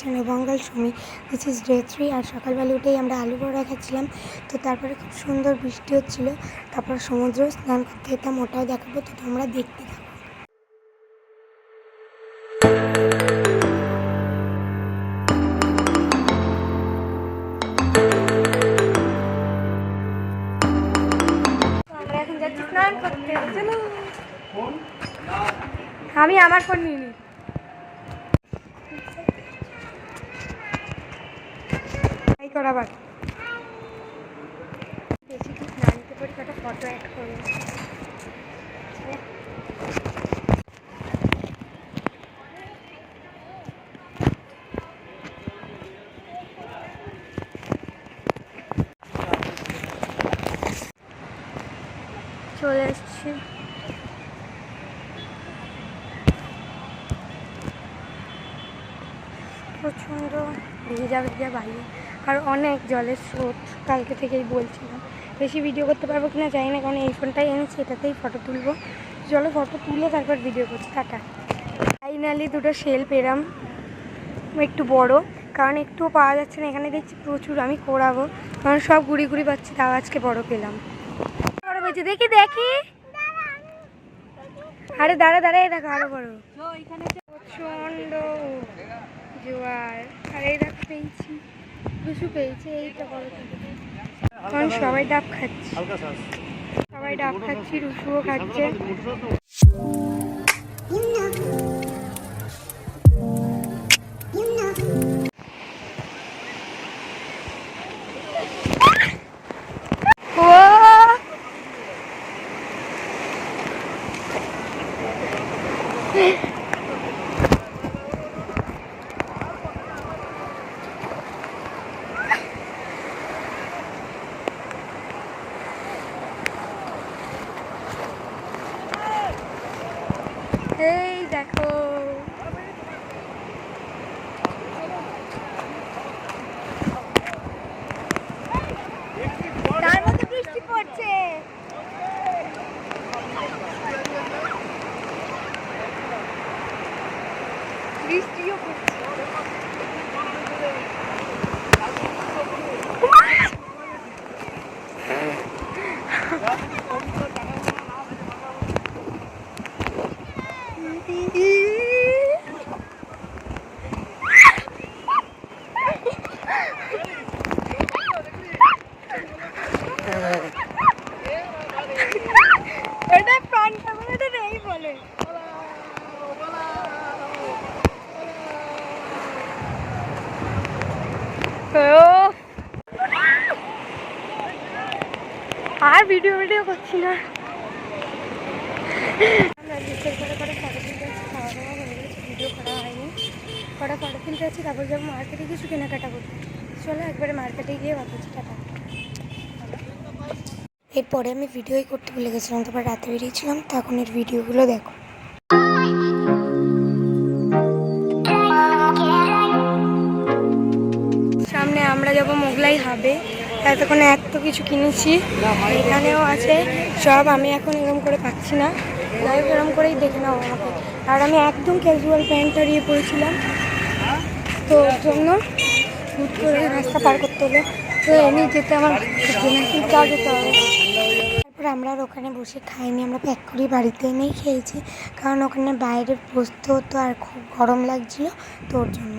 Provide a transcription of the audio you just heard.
Channel Bangal Sumi. This is day 3। আর সকালবেলা উঠেই আমরা আলু বড়া খাচ্ছিলাম। তো তারপরে খুব সুন্দর বৃষ্টি হচ্ছিল। তারপর সমুদ্র স্নান করতে যেতাম, ওটাও দেখাবো, তো তোমরা দেখতে থাকো। আমরা এখন যাচ্ছি স্নান করতে। চলো, আমি আমার ফোন নিয়ে নিই। করাবার বেশি কি স্নানতে করে একটা ফটো অ্যাড করবো। চলে এসছি। প্রচণ্ড ভিজা ভিজা বালি আর অনেক জলের স্রোত। কালকে থেকেই বলছিলাম বেশি ভিডিও করতে পারবো কিনা জানি না, কারণ এই ফোনটাই এনেছি, এটাতেই ফটো তুলবো। চলো ফটো তুলে তারপর ভিডিও করছি। টাটা। ফাইনালি দুটো শেল পেলাম, একটু বড়, কারণ একটুও পাওয়া যাচ্ছে না এখানে। দেখছি প্রচুর, আমি কোরাবো, কারণ সব ঘুরি ঘুরি পাচ্ছি, তাও আজকে বড় পেলাম। বড় বলছি, দেখি দেখি। আরে দাঁড়া দাঁড়াই দেখো, আরো বড়। প্রচন্ড জোয়ার। আর এই ডাব পেয়েছি, দুশো পেয়েছি, এইটা বড় থেকে। কারণ সবাই ডাব খাচ্ছে, সবাই ডাব খাচ্ছি, রুসুও খাচ্ছে। এই দেখো, তার মধ্যে বৃষ্টি পড়ছে। বৃষ্টিও পড়ছে। এটা প্রাণটা বলে তো নেই বলে। আর ভিডিও করছি না। আমরা বিকেল করে ফটো তুলতে যাচ্ছি, খাওয়া দাওয়া হয়ে গেছে, ভিডিও করা হয়নি। ফটো তুলতে যাচ্ছি, তারপর যাবো মার্কেটে কিছু কেনাকাটা করতে। চলো একবারে মার্কেটে গিয়ে কথা হচ্ছে। টাটা। এরপরে আমি ভিডিওই করতে ভুলে গেছিলাম, তারপর রাতে বেরিয়েছিলাম, তখন এর ভিডিওগুলো দেখো। সামনে আমরা যাবো মোগলাই হাবে। এতক্ষণে এত কিছু কিনেছি, এখানেও আছে সব। আমি এখন এরকম করে পাচ্ছি না, লাইভ এরকম করেই দেখে নাও আমাকে। আর আমি একদম ক্যাজুয়াল প্যান্ট হারিয়ে পড়েছিলাম, তো ওর জন্য হুট করে রাস্তা পার করতে হলো। তো এমনি যেতে আমার চা যেতে হবে। তারপর আমরা আর ওখানে বসে খাইনি, আমরা প্যাক করি বাড়িতে এনেই খেয়েছি, কারণ ওখানে বাইরে বসতে হতো আর খুব গরম লাগছিল, তো ওর জন্য।